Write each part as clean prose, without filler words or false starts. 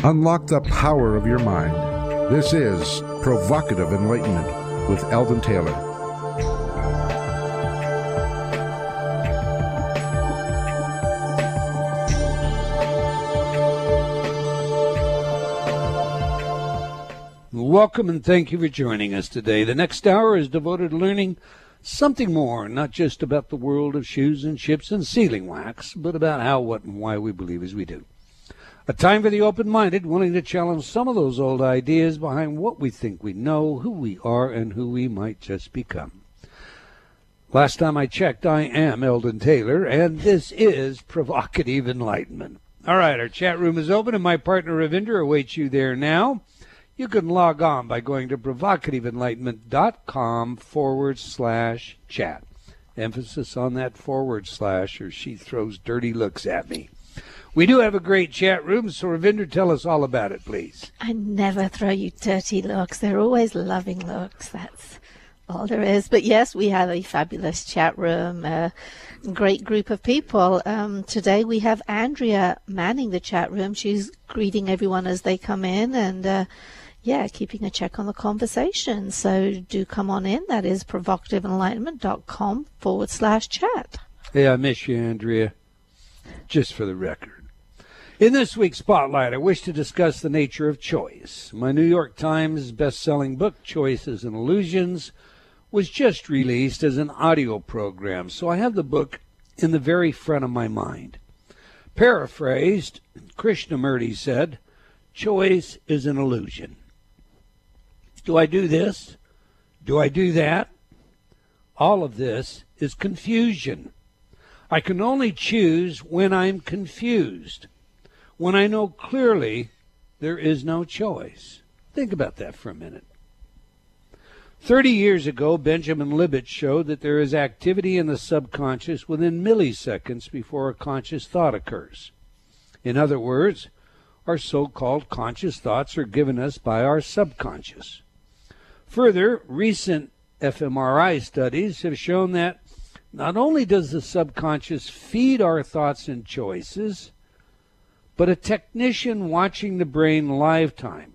Unlock the power of your mind. This is Provocative Enlightenment with Eldon Taylor. Welcome and thank you for joining us today. The next hour is devoted to learning something more, not just about the world of shoes and ships and sealing wax, but about how, what, and why we believe as we do. A time for the open-minded, willing to challenge some of those old ideas behind what we think we know, who we are, and who we might just become. Last time I checked, I am Eldon Taylor, and this is Provocative Enlightenment. All right, our chat room is open, and my partner Ravinder awaits you there now. You can log on by going to provocativeenlightenment.com/chat. Emphasis on that / or she throws dirty looks at me. We do have a great chat room, so Ravinder, tell us all about it, please. I never throw you dirty looks. They're always loving looks. That's all there is. But yes, we have a fabulous chat room, a great group of people. Today we have Andrea manning the chat room. She's greeting everyone as they come in and, keeping a check on the conversation. So do come on in. That is provocativeenlightenment.com/chat. Hey, I miss you, Andrea. Just for the record. In this week's Spotlight, I wish to discuss the nature of choice. My New York Times best-selling book, Choices and Illusions, was just released as an audio program, so I have the book in the very front of my mind. Paraphrased, Krishnamurti said, choice is an illusion. Do I do this? Do I do that? All of this is confusion. I can only choose when I'm confused. When I know clearly there is no choice. Think about that for a minute. 30 years ago, Benjamin Libet showed that there is activity in the subconscious within milliseconds before a conscious thought occurs. In other words, our so-called conscious thoughts are given us by our subconscious. Further, recent fMRI studies have shown that not only does the subconscious feed our thoughts and choices, but a technician watching the brain lifetime,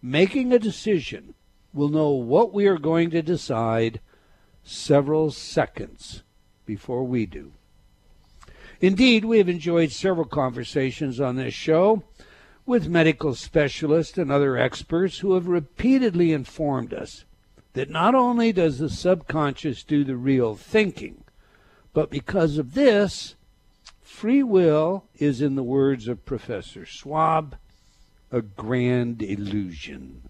making a decision, will know what we are going to decide several seconds before we do. Indeed, we have enjoyed several conversations on this show with medical specialists and other experts who have repeatedly informed us that not only does the subconscious do the real thinking, but because of this, free will is, in the words of Professor Schwab, a grand illusion.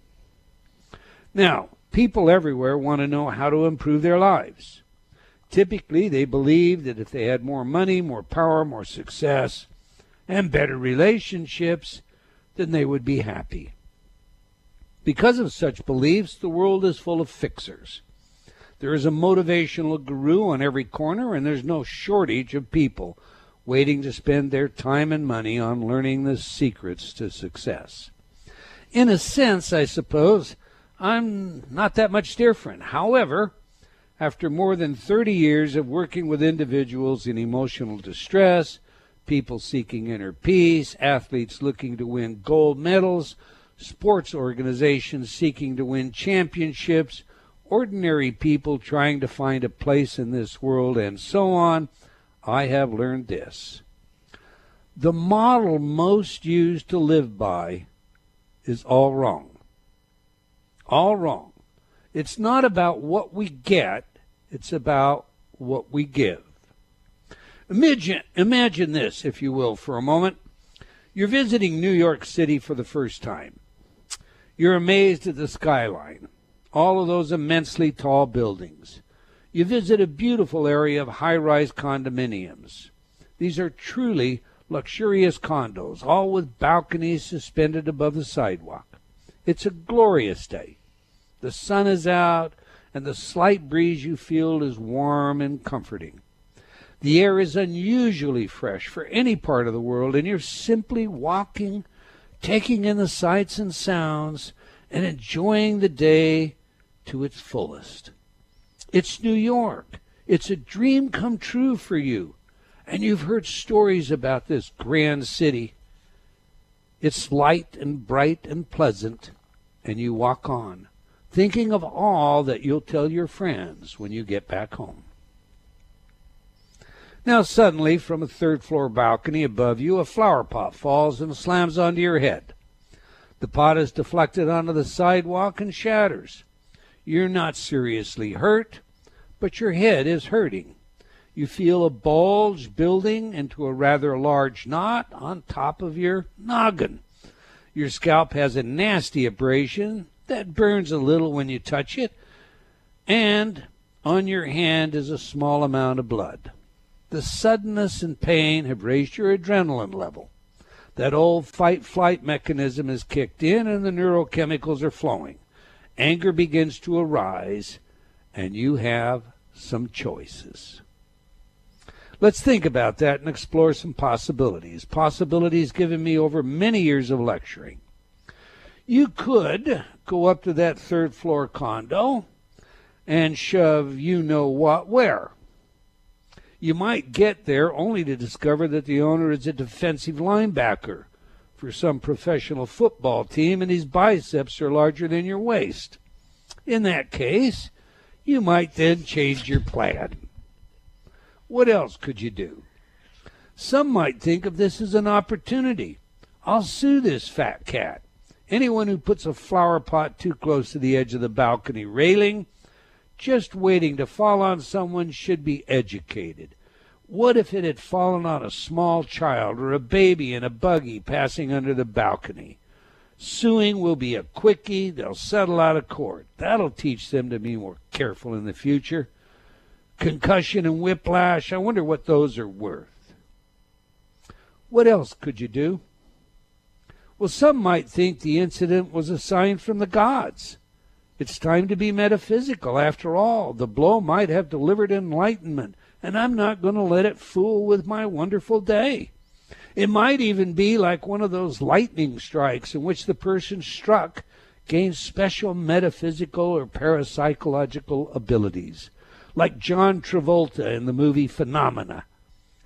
Now, people everywhere want to know how to improve their lives. Typically, they believe that if they had more money, more power, more success, and better relationships, then they would be happy. Because of such beliefs, the world is full of fixers. There is a motivational guru on every corner, and there's no shortage of people waiting to spend their time and money on learning the secrets to success. In a sense, I suppose, I'm not that much different. However, after more than 30 years of working with individuals in emotional distress, people seeking inner peace, athletes looking to win gold medals, sports organizations seeking to win championships, ordinary people trying to find a place in this world, and so on, I have learned this. The model most used to live by is all wrong. All wrong. It's not about what we get, it's about what we give. Imagine this, if you will, for a moment. You're visiting New York City for the first time. You're amazed at the skyline, all of those immensely tall buildings. You visit a beautiful area of high-rise condominiums. These are truly luxurious condos, all with balconies suspended above the sidewalk. It's a glorious day. The sun is out, and the slight breeze you feel is warm and comforting. The air is unusually fresh for any part of the world, and you're simply walking, taking in the sights and sounds, and enjoying the day to its fullest. It's New York. It's a dream come true for you, and you've heard stories about this grand city. It's light and bright and pleasant, and you walk on, thinking of all that you'll tell your friends when you get back home. Now suddenly, from a third-floor balcony above you, a flower pot falls and slams onto your head. The pot is deflected onto the sidewalk and shatters. You're not seriously hurt, but your head is hurting. You feel a bulge building into a rather large knot on top of your noggin. Your scalp has a nasty abrasion that burns a little when you touch it, and on your hand is a small amount of blood. The suddenness and pain have raised your adrenaline level. That old fight-flight mechanism is kicked in and the neurochemicals are flowing. Anger begins to arise, and you have some choices. Let's think about that and explore some possibilities. Possibilities given me over many years of lecturing. You could go up to that third-floor condo and shove you-know-what where. You might get there only to discover that the owner is a defensive linebacker for some professional football team and his biceps are larger than your waist. In that case, you might then change your plan. What else could you do? Some might think of this as an opportunity. I'll sue this fat cat. Anyone who puts a flower pot too close to the edge of the balcony railing, just waiting to fall on someone, should be educated. What if it had fallen on a small child or a baby in a buggy passing under the balcony? Suing will be a quickie. They'll settle out of court. That'll teach them to be more careful in the future. Concussion and whiplash, I wonder what those are worth. What else could you do? Well, some might think the incident was a sign from the gods. It's time to be metaphysical. After all, the blow might have delivered enlightenment, and I'm not going to let it fool with my wonderful day. It might even be like one of those lightning strikes in which the person struck gains special metaphysical or parapsychological abilities, like John Travolta in the movie Phenomena.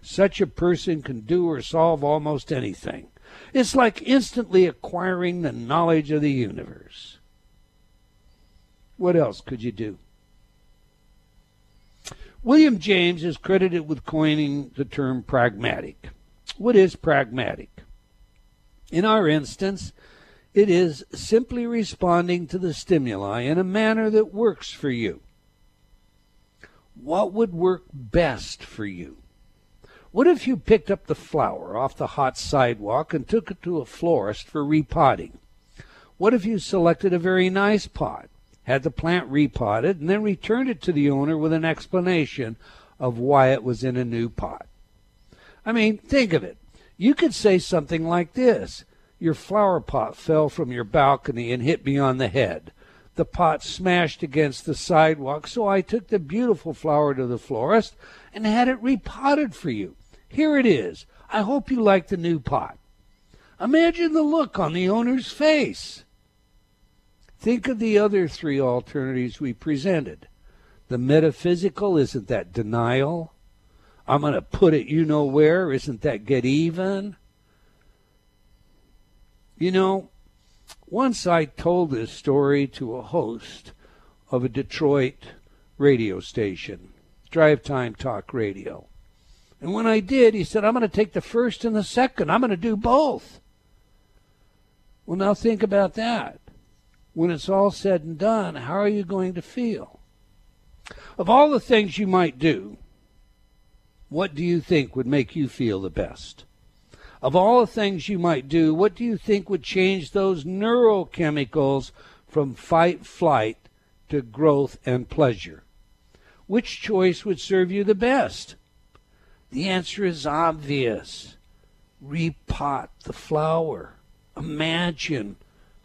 Such a person can do or solve almost anything. It's like instantly acquiring the knowledge of the universe. What else could you do? William James is credited with coining the term pragmatic. What is pragmatic? In our instance, it is simply responding to the stimuli in a manner that works for you. What would work best for you? What if you picked up the flower off the hot sidewalk and took it to a florist for repotting? What if you selected a very nice pot, had the plant repotted, and then returned it to the owner with an explanation of why it was in a new pot? I mean, think of it. You could say something like this. Your flower pot fell from your balcony and hit me on the head. The pot smashed against the sidewalk, so I took the beautiful flower to the florist and had it repotted for you. Here it is. I hope you like the new pot. Imagine the look on the owner's face. Think of the other three alternatives we presented. The metaphysical, isn't that denial? I'm going to put it you know where, isn't that get even? You know, once I told this story to a host of a Detroit radio station, Drive Time Talk Radio. And when I did, he said, I'm going to take the first and the second. I'm going to do both. Well, now think about that. When it's all said and done, how are you going to feel? Of all the things you might do, what do you think would make you feel the best? Of all the things you might do, what do you think would change those neurochemicals from fight, flight to growth and pleasure? Which choice would serve you the best? The answer is obvious. Repot the flower. Imagine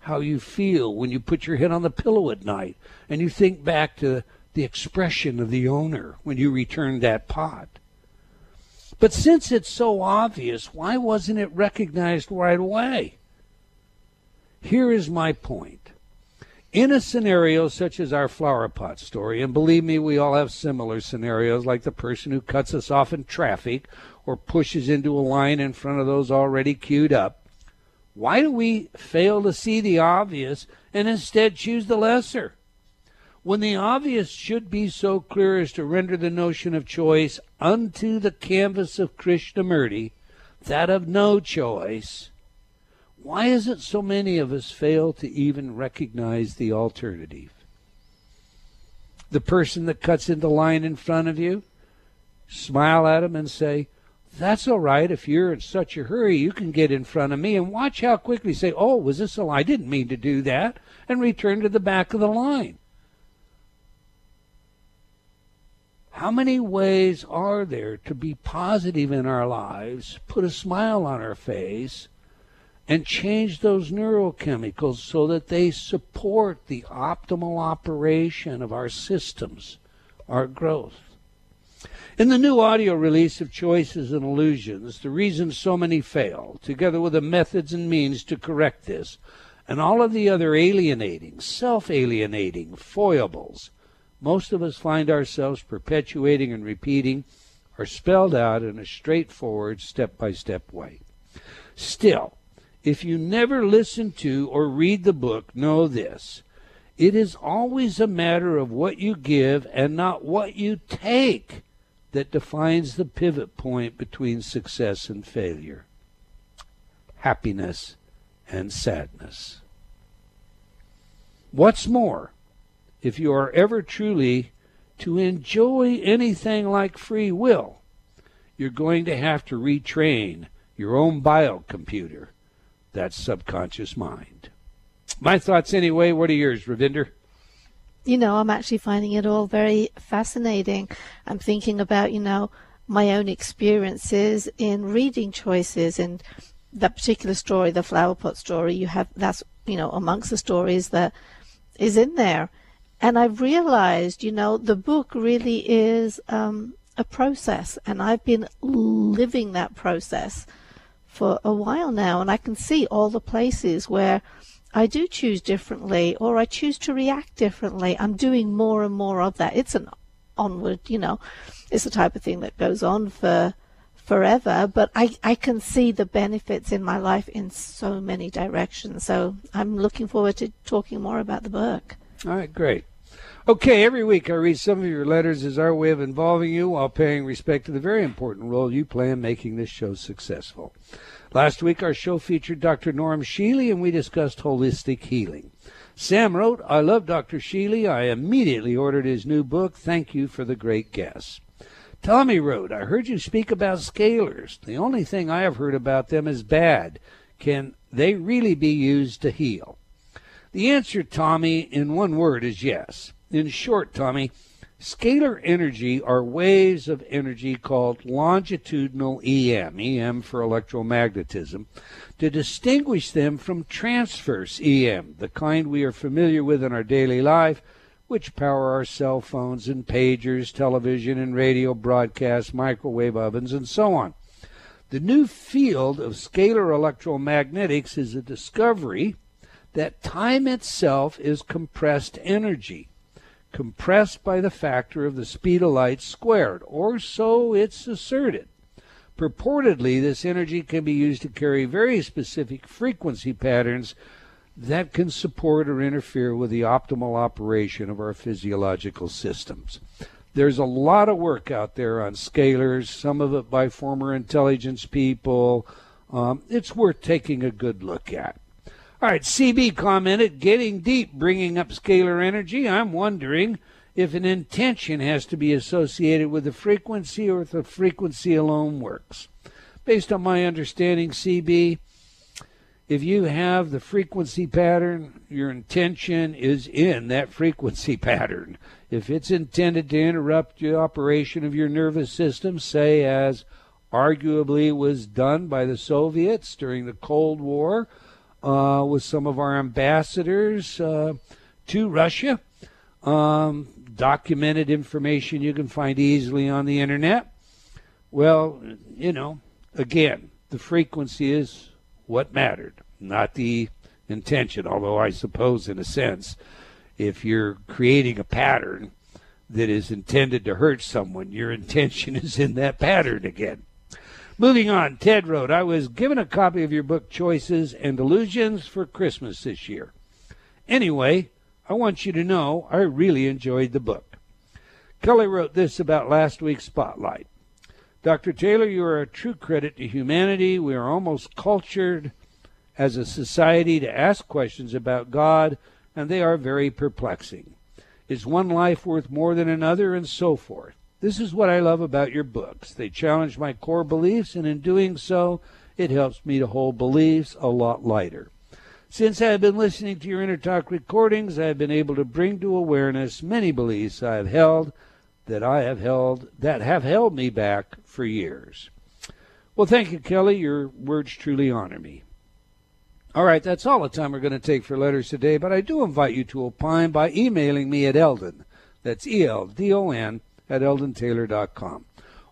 how you feel when you put your head on the pillow at night and you think back to the expression of the owner when you returned that pot. But since it's so obvious, why wasn't it recognized right away? Here is my point. In a scenario such as our flower pot story, and believe me, we all have similar scenarios, like the person who cuts us off in traffic or pushes into a line in front of those already queued up, Why do we fail to see the obvious and instead choose the lesser? When the obvious should be so clear as to render the notion of choice unto the canvas of Krishnamurti, that of no choice, why is it so many of us fail to even recognize the alternative? The person that cuts into line in front of you, smile at him and say, "That's all right. If you're in such a hurry, you can get in front of me," and watch how quickly you say, "Oh, was this a lie? I didn't mean to do that," and return to the back of the line. How many ways are there to be positive in our lives, put a smile on our face, and change those neurochemicals so that they support the optimal operation of our systems, our growth? In the new audio release of Choices and Illusions, the reasons so many fail, together with the methods and means to correct this, and all of the other alienating, self-alienating foibles most of us find ourselves perpetuating and repeating, are spelled out in a straightforward, step-by-step way. Still, if you never listen to or read the book, know this: it is always a matter of what you give and not what you take that defines the pivot point between success and failure, happiness and sadness. What's more, if you are ever truly to enjoy anything like free will, you're going to have to retrain your own biocomputer, that subconscious mind. My thoughts anyway. What are yours, Ravinder? I'm actually finding it all very fascinating. I'm thinking about, my own experiences in reading Choices, and that particular story, the flower pot story, that's amongst the stories that is in there. And I've realized, the book really is a process, and I've been living that process for a while now, and I can see all the places where I do choose differently, or I choose to react differently. I'm doing more and more of that. It's an onward, it's the type of thing that goes on for forever, but I can see the benefits in my life in so many directions. So I'm looking forward to talking more about the book. All right, great. Okay, every week I read some of your letters as our way of involving you while paying respect to the very important role you play in making this show successful. Last week our show featured Dr. Norm Shealy, and we discussed holistic healing. Sam wrote, "I love Dr. Shealy. I immediately ordered his new book. Thank you for the great guests." Tommy wrote, "I heard you speak about scalars. The only thing I have heard about them is bad. Can they really be used to heal?" The answer, Tommy, in one word is yes. In short, Tommy, scalar energy are waves of energy called longitudinal EM, EM for electromagnetism, to distinguish them from transverse EM, the kind we are familiar with in our daily life, which power our cell phones and pagers, television and radio broadcasts, microwave ovens, and so on. The new field of scalar electromagnetics is a discovery that time itself is compressed energy, compressed by the factor of the speed of light squared, or so it's asserted. Purportedly, this energy can be used to carry very specific frequency patterns that can support or interfere with the optimal operation of our physiological systems. There's a lot of work out there on scalars, some of it by former intelligence people. It's worth taking a good look at. All right, CB commented, "Getting deep, bringing up scalar energy. I'm wondering if an intention has to be associated with the frequency, or if the frequency alone works. Based on my understanding, CB, if you have the frequency pattern, your intention is in that frequency pattern. If it's intended to interrupt the operation of your nervous system, say as arguably was done by the Soviets during the Cold War, with some of our ambassadors to Russia. Documented information you can find easily on the internet. Well, again, the frequency is what mattered, not the intention, although I suppose in a sense, if you're creating a pattern that is intended to hurt someone, your intention is in that pattern again. Moving on, Ted wrote, I was given a copy of your book, Choices and Illusions, for Christmas this year. Anyway, I want you to know I really enjoyed the book. Kelly wrote this about last week's Spotlight. Dr. Taylor, you are a true credit to humanity. We are almost cultured as a society to ask questions about God, and they are very perplexing. Is one life worth more than another, and so forth? This is what I love about your books. They challenge my core beliefs, and in doing so, it helps me to hold beliefs a lot lighter. Since I have been listening to your Inner Talk recordings, I have been able to bring to awareness many beliefs I have held that have held me back for years. Well, thank you, Kelly. Your words truly honor me. All right, that's all the time we're going to take for letters today, but I do invite you to opine by emailing me at Eldon, that's E-L-D-O-N, at eldontaylor.com,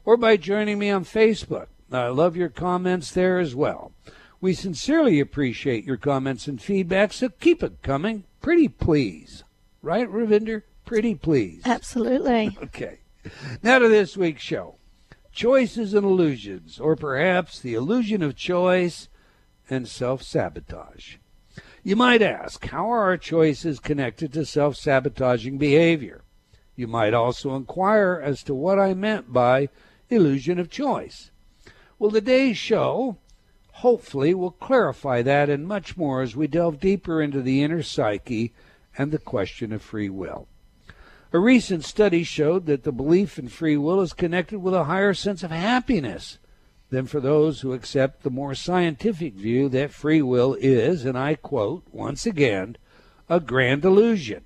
or by joining me on Facebook. I love your comments there as well. We sincerely appreciate your comments and feedback, so keep it coming. Pretty please. Right, Ravinder? Pretty please. Absolutely. Okay. Now to this week's show. Choices and illusions, or perhaps the illusion of choice and self-sabotage. You might ask, how are our choices connected to self-sabotaging behavior? You might also inquire as to what I meant by illusion of choice. Well, today's show hopefully will clarify that and much more as we delve deeper into the inner psyche and the question of free will. A recent study showed that the belief in free will is connected with a higher sense of happiness than for those who accept the more scientific view that free will is, and I quote once again, a grand illusion.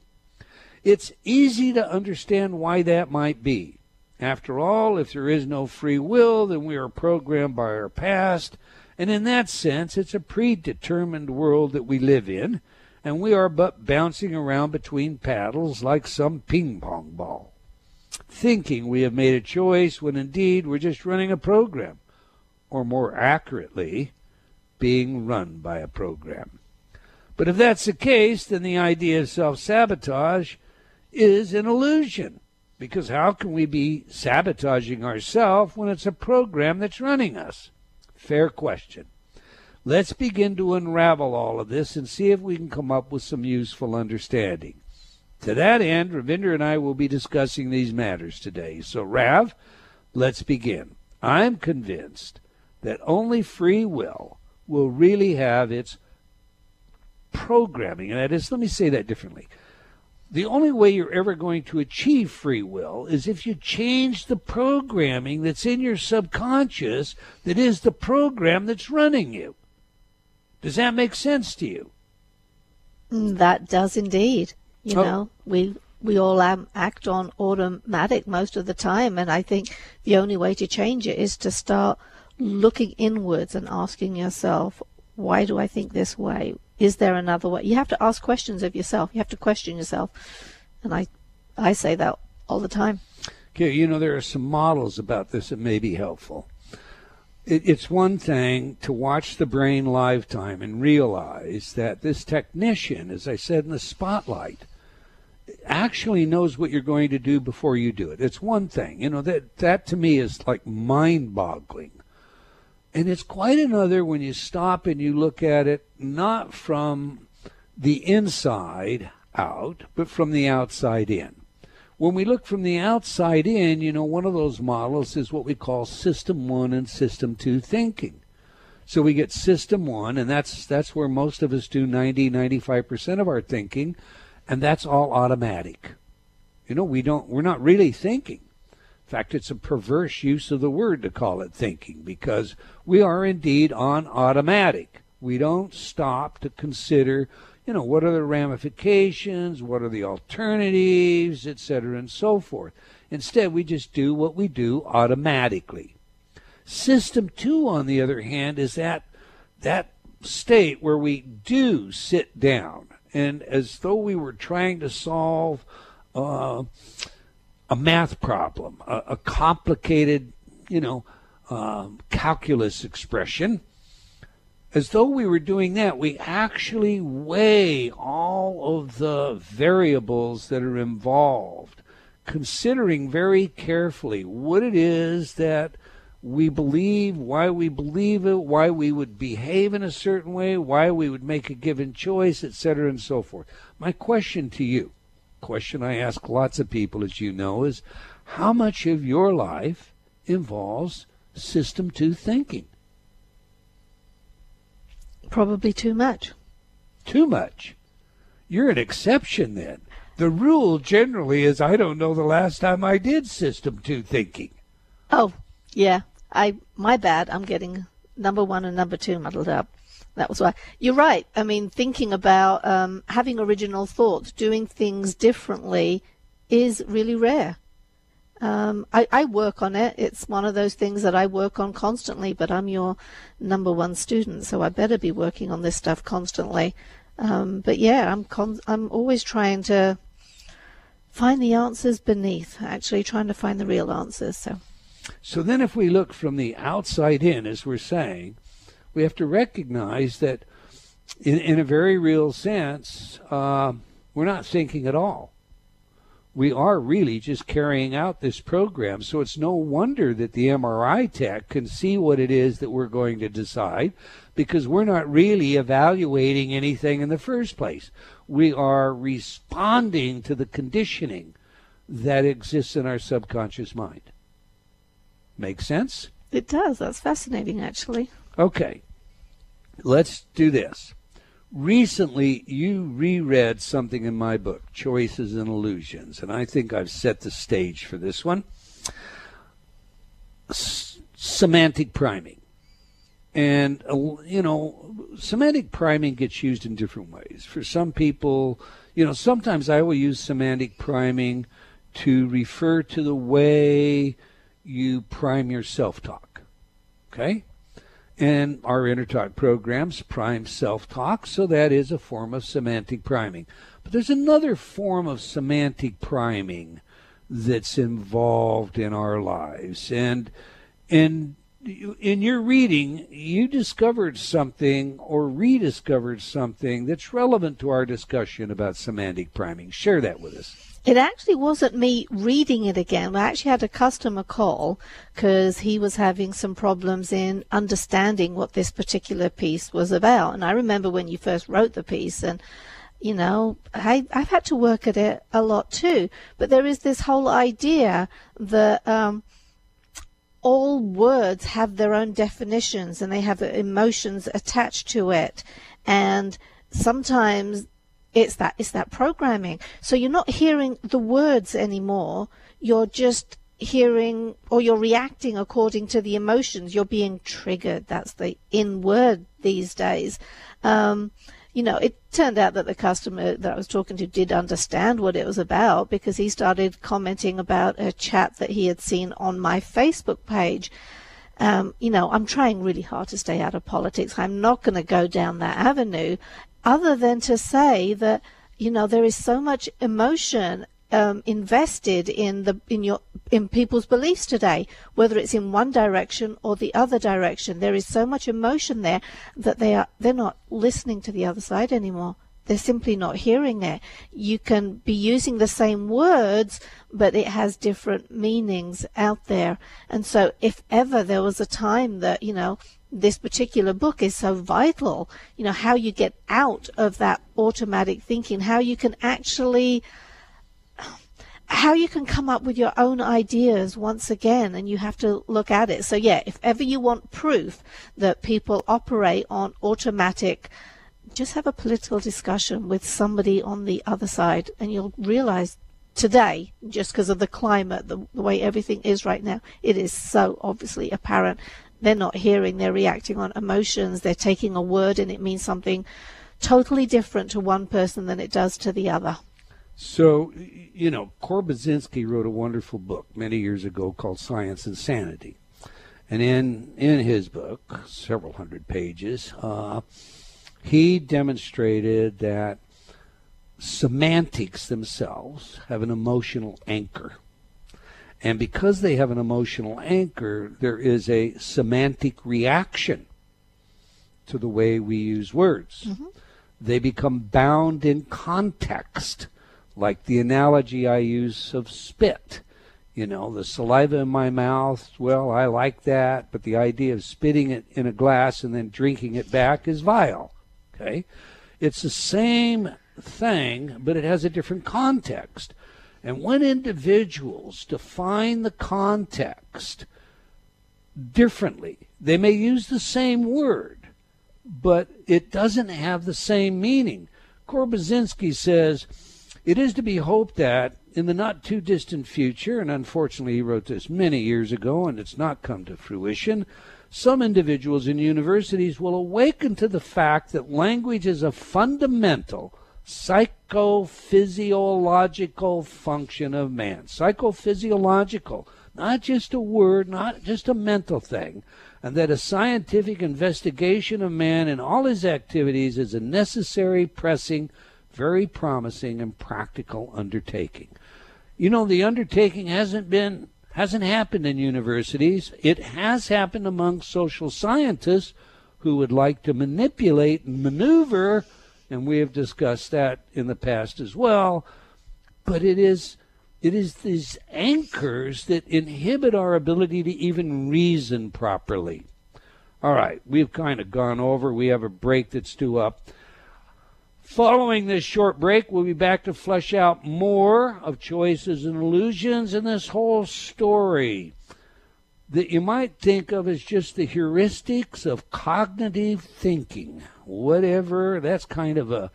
It's easy to understand why that might be. After all, if there is no free will, then we are programmed by our past, and in that sense, it's a predetermined world that we live in, and we are but bouncing around between paddles like some ping-pong ball, thinking we have made a choice when indeed we're just running a program, or more accurately, being run by a program. But if that's the case, then the idea of self-sabotage is an illusion, because how can we be sabotaging ourselves when it's a program that's running us? Fair question. Let's begin to unravel all of this and see if we can come up with some useful understanding. To that end, Ravinder and I will be discussing these matters today. So, Rav, let's begin. I'm convinced that only free will really have its programming. And that is, let me say that differently. The only way you're ever going to achieve free will is if you change the programming that's in your subconscious that is the program that's running you. Does that make sense to you? That does indeed. You know, we all act on automatic most of the time, and I think the only way to change it is to start looking inwards and asking yourself, why do I think this way? Is there another way? You have to ask questions of yourself. You have to question yourself. And I say that all the time. Okay, you know, there are some models about this that may be helpful. It's one thing to watch the brain lifetime and realize that this technician, as I said in the Spotlight, actually knows what you're going to do before you do it. It's one thing. You know, that to me is like mind-boggling. And it's quite another when you stop and you look at it not from the inside out, but from the outside in. When we look from the outside in, you know, one of those models is what we call System 1 and System 2 thinking. So we get System 1, and that's where most of us do 95% of our thinking, and that's all automatic. You know, we're not really thinking. In fact, it's a perverse use of the word to call it thinking, because we are indeed on automatic. We don't stop to consider, you know, what are the ramifications, what are the alternatives, etc., and so forth. Instead, we just do what we do automatically. System 2, on the other hand, is that state where we do sit down, and as though we were trying to solve a math problem, a complicated, calculus expression. As though we were doing that, we actually weigh all of the variables that are involved, considering very carefully what it is that we believe, why we believe it, why we would behave in a certain way, why we would make a given choice, etc., and so forth. My question to you, question I ask lots of people, as you know, is how much of your life involves System 2 thinking? Probably too much. Too much? You're an exception then. The rule generally is I don't know the last time I did System 2 thinking. Oh, yeah. My bad. I'm getting number 1 and number 2 muddled up. That was why. You're right. I mean, thinking about having original thoughts, doing things differently is really rare. I work on it. It's one of those things that I work on constantly, but I'm your number 1 student, so I better be working on this stuff constantly. But yeah, I'm always trying to find the answers beneath, actually trying to find the real answers. So then if we look from the outside in, as we're saying, we have to recognize that in a very real sense, we're not thinking at all. We are really just carrying out this program. So it's no wonder that the MRI tech can see what it is that we're going to decide, because we're not really evaluating anything in the first place. We are responding to the conditioning that exists in our subconscious mind. Make sense? It does. That's fascinating, actually. Okay. Let's do this. Recently, you reread something in my book, Choices and Illusions, and I think I've set the stage for this one. Semantic priming. And, semantic priming gets used in different ways. For some people, sometimes I will use semantic priming to refer to the way you prime your self-talk. Okay? And our inner talk programs prime self-talk, so that is a form of semantic priming. But there's another form of semantic priming that's involved in our lives. And in your reading, you discovered something or rediscovered something that's relevant to our discussion about semantic priming. Share that with us. It actually wasn't me reading it again. I actually had a customer call because he was having some problems in understanding what this particular piece was about. And I remember when you first wrote the piece, and I've had to work at it a lot too. But there is this whole idea that all words have their own definitions and they have emotions attached to it. And sometimes it's that programming. So you're not hearing the words anymore. You're just hearing, or you're reacting according to the emotions. You're being triggered. That's the in word these days. It turned out that the customer that I was talking to did understand what it was about, because he started commenting about a chat that he had seen on my Facebook page. I'm trying really hard to stay out of politics. I'm not going to go down that avenue, other than to say that, there is so much emotion invested in people's beliefs today, whether it's in one direction or the other direction. There is so much emotion there that they're not listening to the other side anymore. They're simply not hearing it. You can be using the same words, but it has different meanings out there. And so if ever there was a time that, this particular book is so vital, how you get out of that automatic thinking, how you can come up with your own ideas once again, and you have to look at it. So yeah, if ever you want proof that people operate on automatic, just have a political discussion with somebody on the other side, and you'll realize today, just because of the climate, the way everything is right now, it is so obviously apparent. They're not hearing, they're reacting on emotions. They're taking a word and it means something totally different to one person than it does to the other. So, Korbazinski wrote a wonderful book many years ago called Science and Sanity. And in his book, several hundred pages, he demonstrated that semantics themselves have an emotional anchor. And because they have an emotional anchor, there is a semantic reaction to the way we use words. Mm-hmm. They become bound in context, like the analogy I use of spit. You know, the saliva in my mouth, well, I like that, but the idea of spitting it in a glass and then drinking it back is vile. Okay? It's the same thing, but it has a different context. And when individuals define the context differently, they may use the same word, but it doesn't have the same meaning. Korbazinski says, it is to be hoped that in the not too distant future, and unfortunately he wrote this many years ago and it's not come to fruition, some individuals in universities will awaken to the fact that language is a fundamental psychophysiological function of man. Psychophysiological, not just a word, not just a mental thing, and that a scientific investigation of man and all his activities is a necessary, pressing, very promising, and practical undertaking. You know, the undertaking hasn't happened in universities. It has happened among social scientists who would like to manipulate and maneuver, and we have discussed that in the past as well. But it is these anchors that inhibit our ability to even reason properly. All right, we've kind of gone over. We have a break that's due up. Following this short break, we'll be back to flesh out more of choices and illusions in this whole story that you might think of as just the heuristics of cognitive thinking. Whatever, that's kind of a,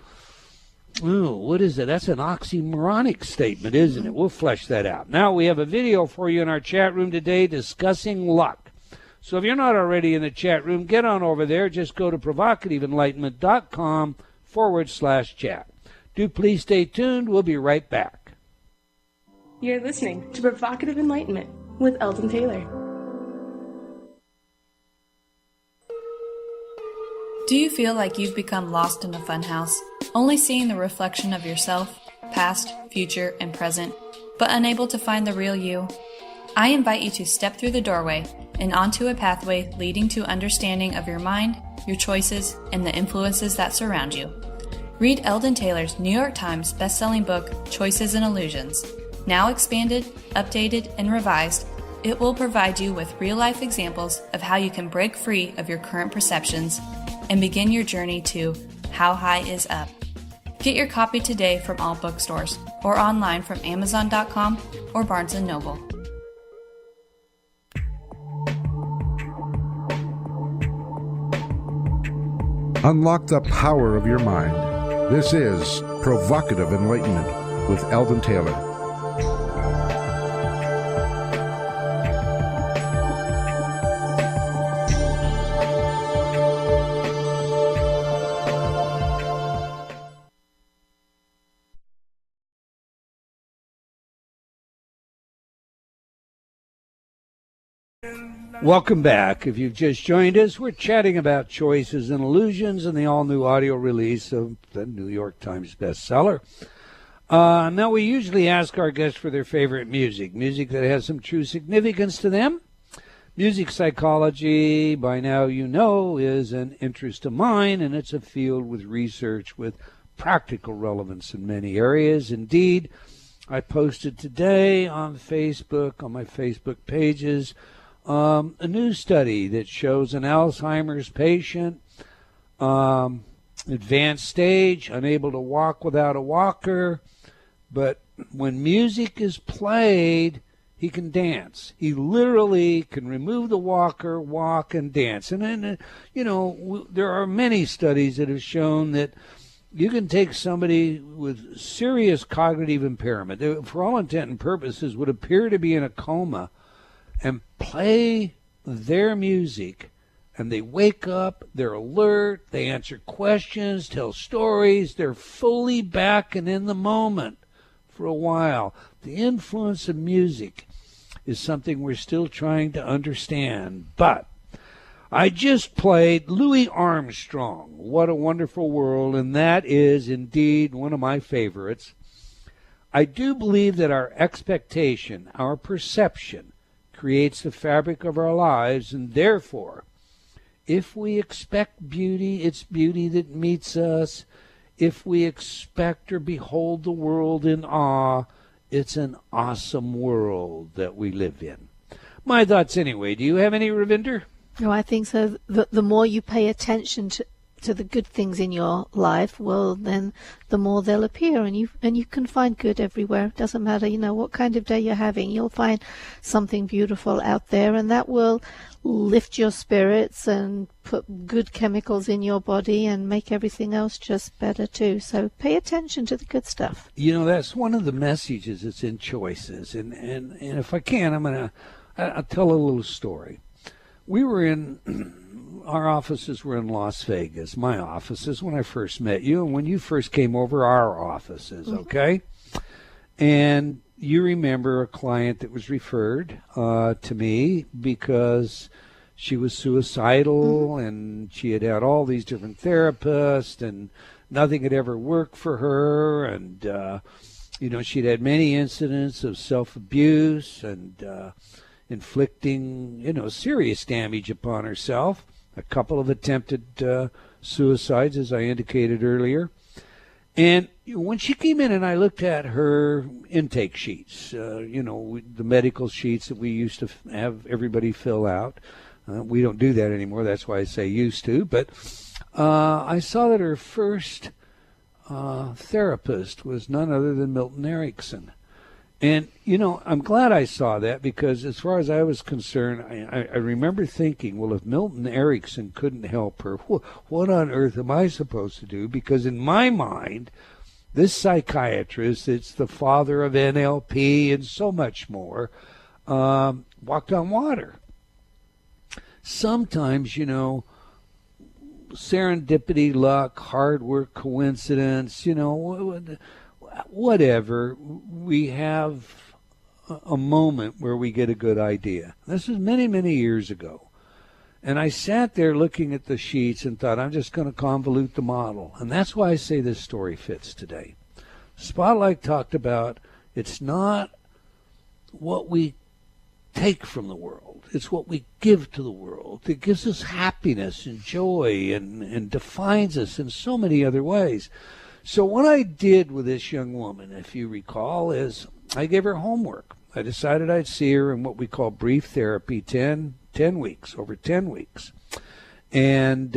what is it? That's an oxymoronic statement, isn't it? We'll flesh that out. Now we have a video for you in our chat room today discussing luck. So if you're not already in the chat room, get on over there. Just go to provocativeenlightenment.com/chat. Do please stay tuned. We'll be right back. You're listening to Provocative Enlightenment with Eldon Taylor. Do you feel like you've become lost in a funhouse, only seeing the reflection of yourself, past, future, and present, but unable to find the real you? I invite you to step through the doorway and onto a pathway leading to understanding of your mind, your choices, and the influences that surround you. Read Eldon Taylor's New York Times bestselling book, Choices and Illusions. Now expanded, updated, and revised, it will provide you with real-life examples of how you can break free of your current perceptions and begin your journey to How High Is Up. Get your copy today from all bookstores or online from Amazon.com or Barnes & Noble. Unlock the power of your mind. This is Provocative Enlightenment with Eldon Taylor. Welcome back. If you've just joined us, we're chatting about choices and illusions in the all-new audio release of the New York Times bestseller. Now, we usually ask our guests for their favorite music that has some true significance to them. Music psychology, by now you know, is an interest of mine, and it's a field with research with practical relevance in many areas. Indeed, I posted today on Facebook, on my Facebook pages, a new study that shows an Alzheimer's patient, advanced stage, unable to walk without a walker, but when music is played, he can dance. He literally can remove the walker, walk, and dance. And then, there are many studies that have shown that you can take somebody with serious cognitive impairment, that for all intent and purposes would appear to be in a coma, and play their music, and they wake up, they're alert, they answer questions, tell stories, they're fully back and in the moment for a while. The influence of music is something we're still trying to understand. But I just played Louis Armstrong, What a Wonderful World, and that is indeed one of my favorites. I do believe that our expectation, our perception, creates the fabric of our lives, and therefore, if we expect beauty, it's beauty that meets us. If we expect or behold the world in awe, it's an awesome world that we live in. My thoughts anyway. Do you have any, Ravinder? No, I think so. The more you pay attention to the good things in your life, well, then the more they'll appear, and you can find good everywhere. It doesn't matter, what kind of day you're having. You'll find something beautiful out there, and that will lift your spirits and put good chemicals in your body and make everything else just better too. So pay attention to the good stuff. That's one of the messages that's in Choices, and if I can, I'll tell a little story. We were our offices were in Las Vegas, my offices, when I first met you, and when you first came over, our offices, okay? And you remember a client that was referred to me because she was suicidal, and she had had all these different therapists, and nothing had ever worked for her, and, she'd had many incidents of self-abuse and inflicting, serious damage upon herself. A couple of attempted suicides, as I indicated earlier. And when she came in and I looked at her intake sheets, the medical sheets that we used to have everybody fill out. We don't do that anymore. That's why I say used to. But I saw that her first therapist was none other than Milton Erickson. And, I'm glad I saw that, because as far as I was concerned, I remember thinking, well, if Milton Erickson couldn't help her, what on earth am I supposed to do? Because in my mind, this psychiatrist, it's the father of NLP and so much more, walked on water. Sometimes, serendipity, luck, hard work, coincidence, whatever, we have a moment where we get a good idea. This was many, many years ago. And I sat there looking at the sheets and thought, I'm just going to convolute the model. And that's why I say this story fits today. Spotlight talked about it's not what we take from the world. It's what we give to the world. It gives us happiness and joy and defines us in so many other ways. So what I did with this young woman, if you recall, is I gave her homework. I decided I'd see her in what we call brief therapy, 10 weeks, over 10 weeks. And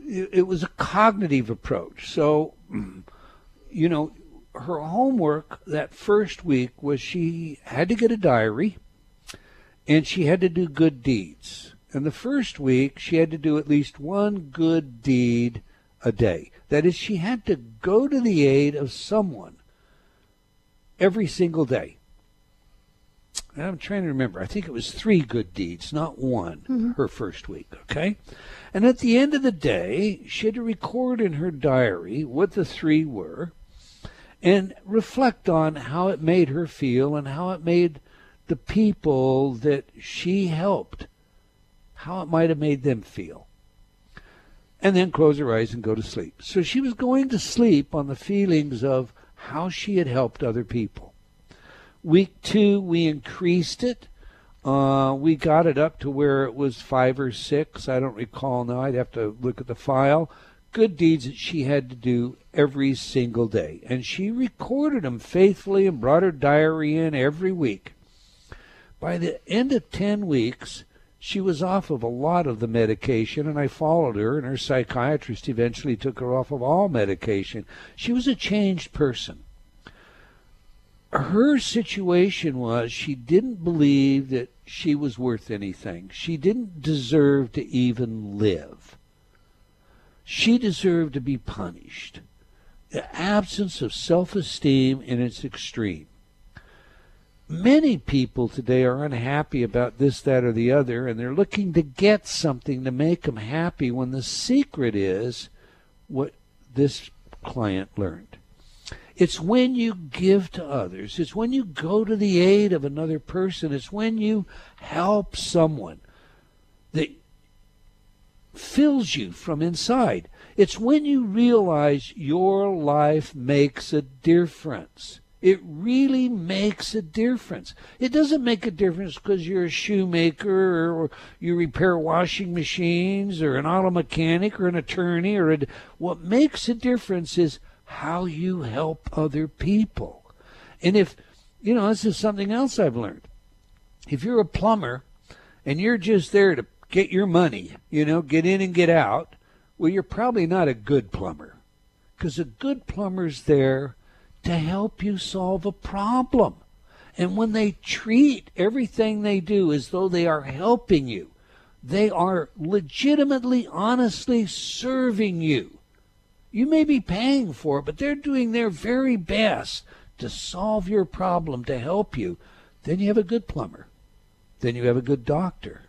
it was a cognitive approach. So, her homework that first week was she had to get a diary, and she had to do good deeds. And the first week, she had to do at least one good deed a day. That is, she had to go to the aid of someone every single day. And I'm trying to remember. I think it was 3 good deeds, not one, her first week, okay? And at the end of the day, she had to record in her diary what the 3 were and reflect on how it made her feel and how it made the people that she helped, how it might have made them feel. And then close her eyes and go to sleep. So she was going to sleep on the feelings of how she had helped other people. Week 2, we increased it. We got it up to where it was 5 or 6. I don't recall now. I'd have to look at the file. Good deeds that she had to do every single day. And she recorded them faithfully and brought her diary in every week. By the end of 10 weeks, she was off of a lot of the medication, and I followed her, and her psychiatrist eventually took her off of all medication. She was a changed person. Her situation was she didn't believe that she was worth anything. She didn't deserve to even live. She deserved to be punished. The absence of self-esteem in its extreme. Many people today are unhappy about this, that, or the other, and they're looking to get something to make them happy when the secret is what this client learned. It's when you give to others. It's when you go to the aid of another person. It's when you help someone that fills you from inside. It's when you realize your life makes a difference. It really makes a difference. It doesn't make a difference because you're a shoemaker or you repair washing machines or an auto mechanic or an attorney. What makes a difference is how you help other people. And if, this is something else I've learned. If you're a plumber and you're just there to get your money, get in and get out, well, you're probably not a good plumber. Because a good plumber's there to help you solve a problem. And when they treat everything they do as though they are helping you, they are legitimately, honestly serving you. You may be paying for it, but they're doing their very best to solve your problem, to help you. Then you have a good plumber. Then you have a good doctor.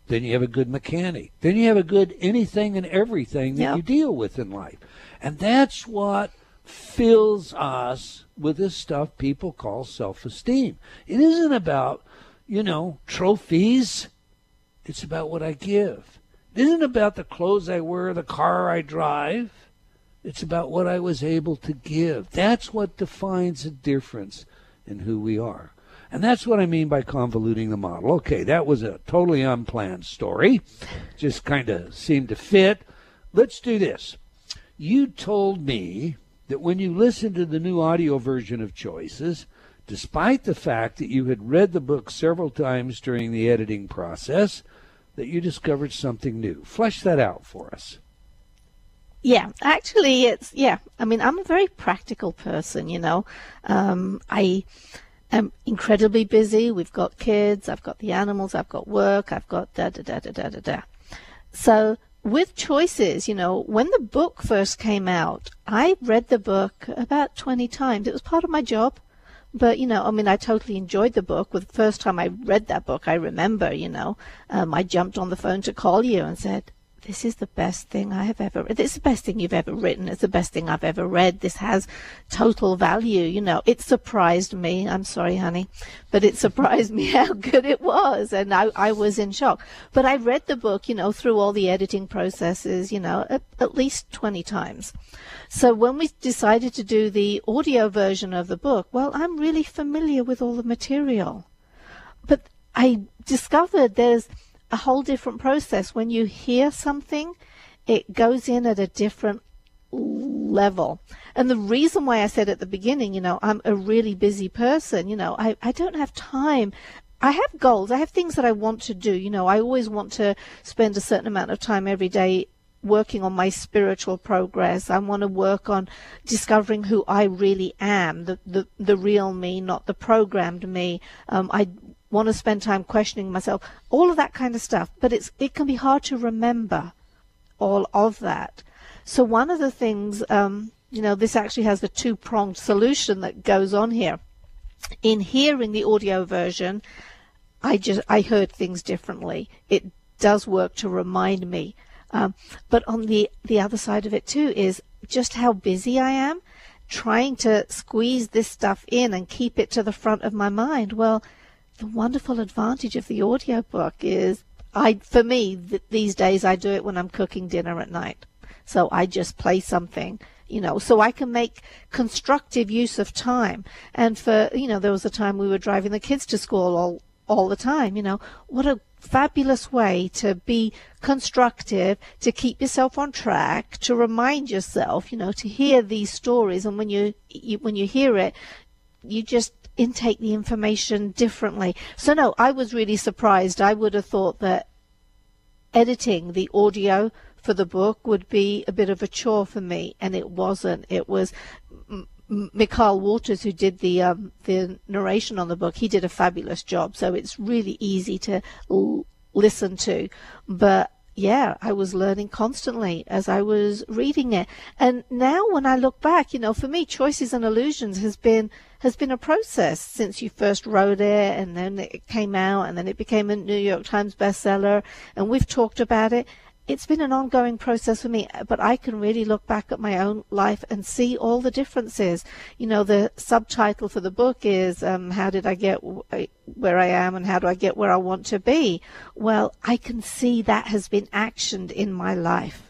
Then you have a good mechanic. Then you have a good anything and everything that you deal with in life. And that's what fills us with this stuff people call self-esteem. It isn't about, trophies. It's about what I give. It isn't about the clothes I wear, the car I drive. It's about what I was able to give. That's what defines a difference in who we are. And that's what I mean by convoluting the model. Okay, that was a totally unplanned story. Just kind of seemed to fit. Let's do this. You told me that when you listened to the new audio version of Choices, despite the fact that you had read the book several times during the editing process, that you discovered something new. Flesh that out for us. Yeah, actually, I'm a very practical person, I am incredibly busy. We've got kids, I've got the animals, I've got work, I've got da-da-da-da-da-da-da. So with Choices, when the book first came out, I read the book about 20 times. It was part of my job. But, I totally enjoyed the book. With the first time I read that book, I remember, I jumped on the phone to call you and said, this is the best thing I have ever read. It's the best thing you've ever written. It's the best thing I've ever read. This has total value. It surprised me. I'm sorry, honey, but it surprised me how good it was. And I was in shock. But I read the book, through all the editing processes, at least 20 times. So when we decided to do the audio version of the book, well, I'm really familiar with all the material. But I discovered there's a whole different process. When you hear something, it goes in at a different level. And the reason why I said at the beginning, I'm a really busy person, I don't have time. I have goals. I have things that I want to do. I always want to spend a certain amount of time every day working on my spiritual progress. I want to work on discovering who I really am, the real me, not the programmed me. I want to spend time questioning myself, all of that kind of stuff. But it can be hard to remember all of that. So one of the things, this actually has the two-pronged solution that goes on here. In hearing the audio version, I heard things differently. It does work to remind me. But on the other side of it too is just how busy I am trying to squeeze this stuff in and keep it to the front of my mind. Well, the wonderful advantage of the audiobook is, these days I do it when I'm cooking dinner at night. So I just play something, so I can make constructive use of time. And there was a time we were driving the kids to school all the time, what a fabulous way to be constructive, to keep yourself on track, to remind yourself, to hear these stories. And when you hear it, you just intake the information differently. So no, I was really surprised. I would have thought that editing the audio for the book would be a bit of a chore for me, and it wasn't. It was Mikhail Waters, who did the narration on the book. He did a fabulous job, so it's really easy to listen to. But yeah, I was learning constantly as I was reading it. And now when I look back, for me, Choices and Illusions has been a process since you first wrote it, and then it came out, and then it became a New York Times bestseller, and we've talked about it. It's been an ongoing process for me, but I can really look back at my own life and see all the differences. The subtitle for the book is, how did I get where I am, and how do I get where I want to be? Well, I can see that has been actioned in my life.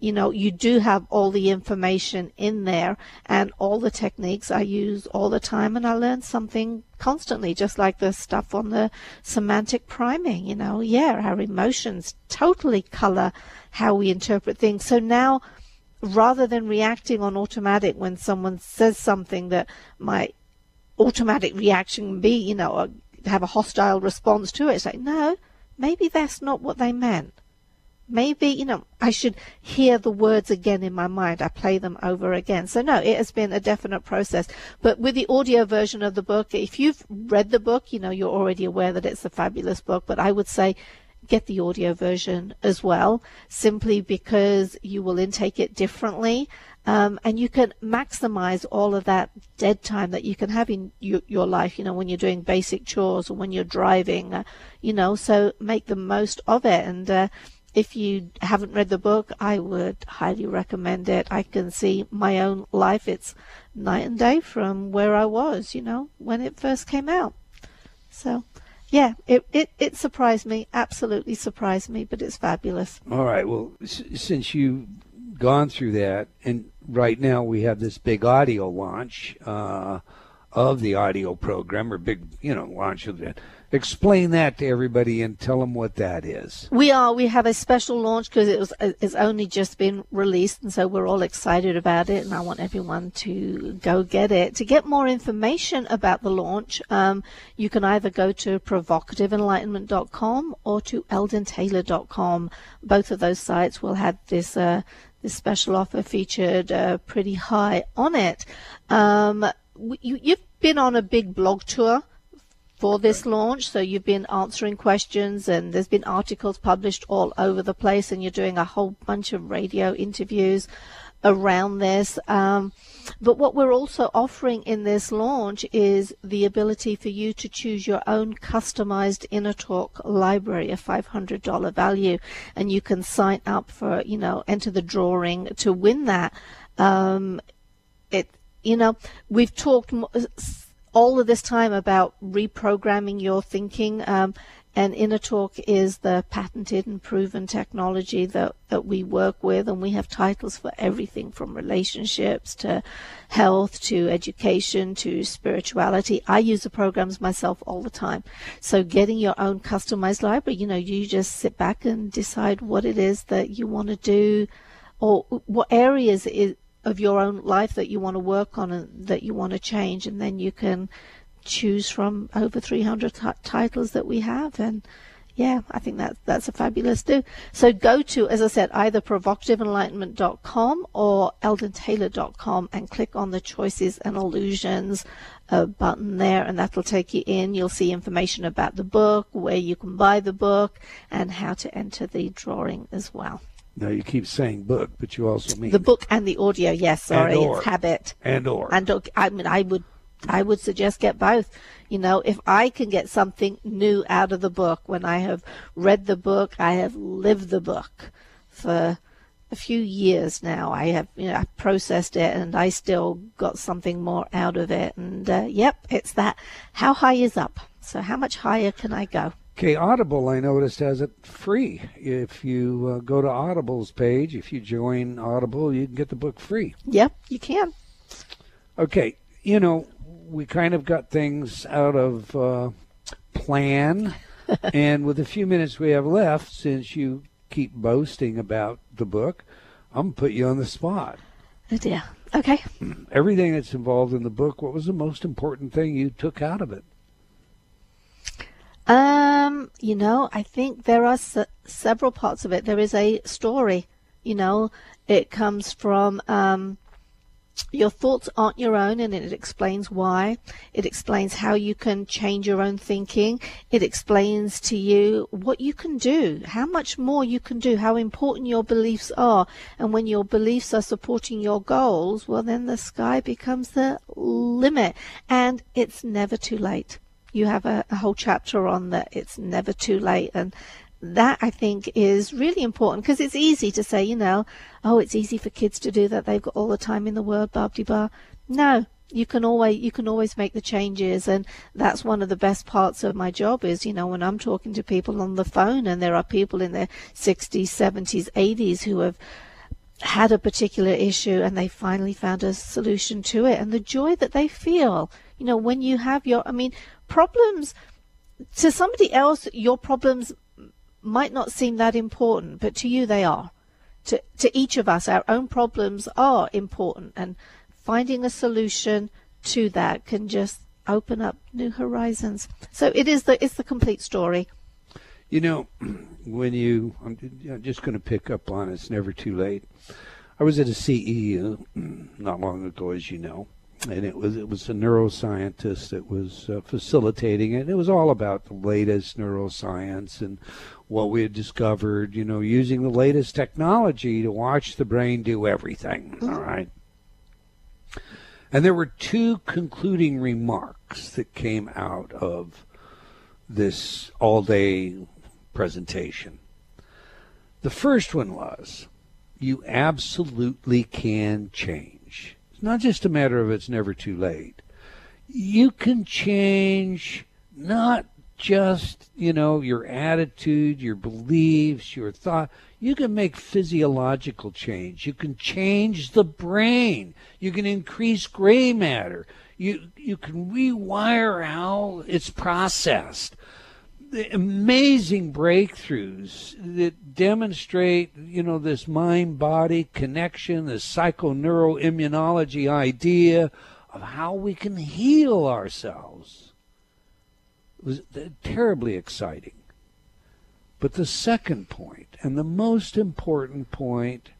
You do have all the information in there and all the techniques I use all the time, and I learn something constantly, just like the stuff on the semantic priming, our emotions totally color how we interpret things. So now, rather than reacting on automatic when someone says something that might automatic reaction be, you know, or have a hostile response to it. It's like, no, maybe that's not what they meant. Maybe, you know, I should hear the words again in my mind. I play them over again. So no, it has been a definite process. But with the audio version of the book, if you've read the book, you know, you're already aware that it's a fabulous book. But I would say get the audio version as well, simply because you will intake it differently. And you can maximize all of that dead time that you can have in your life, you know, when you're doing basic chores or when you're driving, you know, so make the most of it. And if you haven't read the book, I would highly recommend it. I can see my own life. It's night and day from where I was, you know, when it first came out. So, yeah, it surprised me, absolutely surprised me, but it's fabulous. All right, well, since you've gone through that, and right now we have this big audio launch of the audio program, or big, you know, launch of it. Explain that to everybody and tell them what that is. We have a special launch because it's only just been released, and so we're all excited about it, and I want everyone to go get it. To get more information about the launch, you can either go to provocativeenlightenment.com or to eldontaylor.com. Both of those sites will have this special offer featured pretty high on it. You've been on a big blog tour for this launch, so you've been answering questions, and there's been articles published all over the place, and you're doing a whole bunch of radio interviews around this. But what we're also offering in this launch is the ability for you to choose your own customized Inner Talk library, a $500 value, and you can sign up for, you know, enter the drawing to win that. You know, we've talked all of this time about reprogramming your thinking, and Inner Talk is the patented and proven technology that we work with, and we have titles for everything from relationships to health to education to spirituality. I use the programs myself all the time. So getting your own customized library, you know, you just sit back and decide what it is that you want to do, or what areas of your own life that you want to work on and that you want to change, and then you can choose from over 300 titles that we have. And yeah, I think that's a fabulous do. So go to, as I said, either provocativeenlightenment.com or eldontaylor.com and click on the Choices and Illusions button there, and that'll take you in. You'll see information about the book, where you can buy the book, and how to enter the drawing as well. Now, you keep saying book, but you also mean the book and the audio. Yes, sorry, it's habit. I mean, I would suggest get both. You know, if I can get something new out of the book, when I have read the book, I have lived the book for a few years now. I have, you know, I've processed it, and I still got something more out of it. And yep, it's that. How high is up? So how much higher can I go? Okay, Audible, I noticed, has it free. If you go to Audible's page, if you join Audible, you can get the book free. Yep, you can. Okay, you know, we kind of got things out of plan, and with the few minutes we have left, since you keep boasting about the book, I'm going to put you on the spot. Oh dear. Okay. Everything that's involved in the book, what was the most important thing you took out of it? You know, I think there are several parts of it. There is a story, you know, it comes from, your thoughts aren't your own, and it explains why. It explains how you can change your own thinking. It explains to you what you can do, how much more you can do, how important your beliefs are. And when your beliefs are supporting your goals, well, then the sky becomes the limit, and it's never too late. You have a whole chapter on that. It's never too late. And that, I think, is really important, because it's easy to say, you know, oh, it's easy for kids to do that. They've got all the time in the world, blah-de-blah. No, you can always make the changes. And that's one of the best parts of my job is, you know, when I'm talking to people on the phone, and there are people in their 60s, 70s, 80s who have had a particular issue and they finally found a solution to it, and the joy that they feel, you know, when you have problems to somebody else, your problems might not seem that important, but to you they are. To each of us, our own problems are important, and finding a solution to that can just open up new horizons. So it's the complete story. You know, I'm just going to pick up on it's never too late. I was at a CE not long ago, as you know, and it was a neuroscientist that was facilitating it. It was all about the latest neuroscience and what we had discovered, using the latest technology to watch the brain do everything, all right? And there were two concluding remarks that came out of this all-day presentation. The first one was, you absolutely can change. It's not just a matter of it's never too late. You can change not just, your attitude, your beliefs, your thought. You can make physiological change. You can change the brain. You can increase gray matter. You can rewire how it's processed. The amazing breakthroughs that demonstrate, this mind-body connection, this psychoneuroimmunology idea of how we can heal ourselves. It was terribly exciting. But the second point, and the most important point,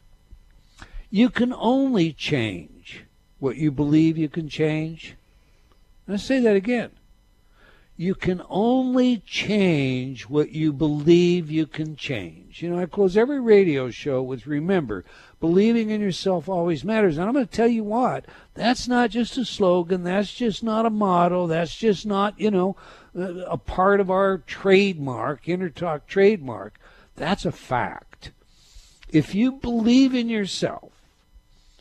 you can only change what you believe you can change. Let's say that again. You can only change what you believe you can change. I close every radio show with, remember, believing in yourself always matters. And I'm going to tell you what, that's not just a slogan. That's just not a motto. That's just not, a part of our trademark, InnerTalk trademark. That's a fact. If you believe in yourself,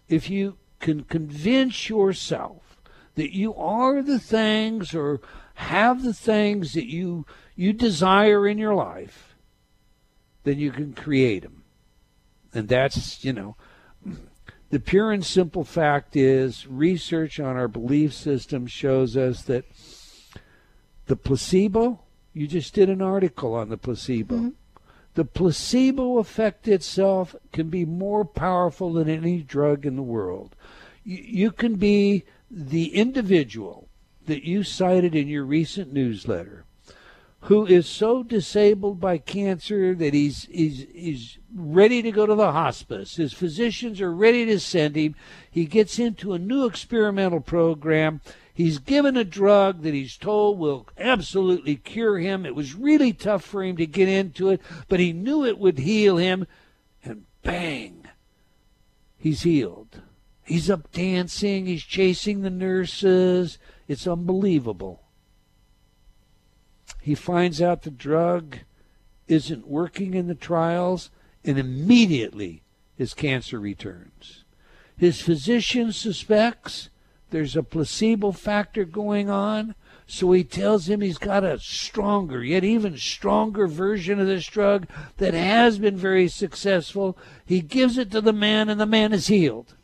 if you can convince yourself that you are the things or have the things that you desire in your life, then you can create them. And that's, the pure and simple fact is research on our belief system shows us that the placebo, you just did an article on the placebo. Mm-hmm. The placebo effect itself can be more powerful than any drug in the world. You can be the individual that you cited in your recent newsletter, who is so disabled by cancer that he's ready to go to the hospice. His physicians are ready to send him. He gets into a new experimental program. He's given a drug that he's told will absolutely cure him. It was really tough for him to get into it, but he knew it would heal him. And bang, he's healed. He's up dancing. He's chasing the nurses. It's unbelievable. He finds out the drug isn't working in the trials, and immediately his cancer returns. His physician suspects there's a placebo factor going on, so he tells him he's got a stronger, yet even stronger version of this drug that has been very successful. He gives it to the man, and the man is healed.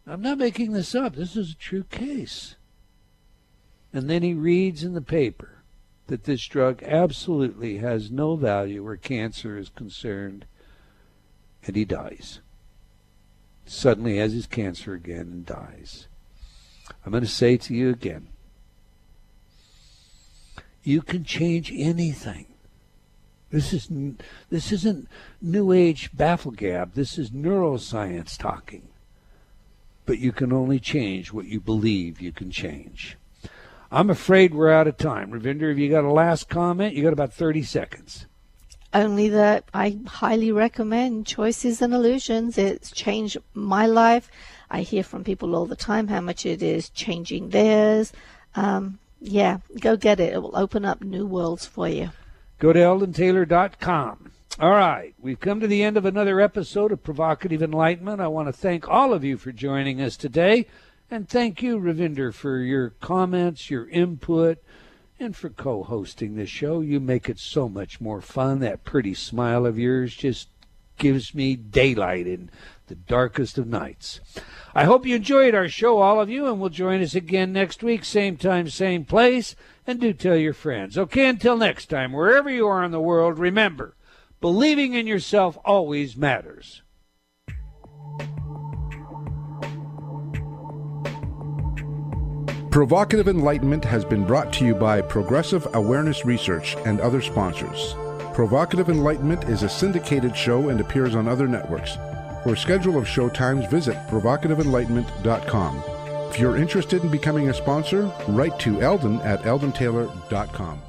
I'm not making this up. This is a true case. And then he reads in the paper that this drug absolutely has no value where cancer is concerned, and he dies. Suddenly has his cancer again and dies. I'm going to say to you again, you can change anything. This isn't New Age bafflegab. This is neuroscience talking. But you can only change what you believe you can change. I'm afraid we're out of time. Ravinder, have you got a last comment? You got about 30 seconds. Only that I highly recommend Choices and Illusions. It's changed my life. I hear from people all the time how much it is changing theirs. Yeah, go get it. It will open up new worlds for you. Go to eldontaylor.com. All right, we've come to the end of another episode of Provocative Enlightenment. I want to thank all of you for joining us today. And thank you, Ravinder, for your comments, your input, and for co-hosting this show. You make it so much more fun. That pretty smile of yours just gives me daylight in the darkest of nights. I hope you enjoyed our show, all of you, and will join us again next week, same time, same place. And do tell your friends. Okay, until next time, wherever you are in the world, remember, believing in yourself always matters. Provocative Enlightenment has been brought to you by Progressive Awareness Research and other sponsors. Provocative Enlightenment is a syndicated show and appears on other networks. For a schedule of show times, visit provocativeenlightenment.com. If you're interested in becoming a sponsor, write to Eldon at eldontaylor.com.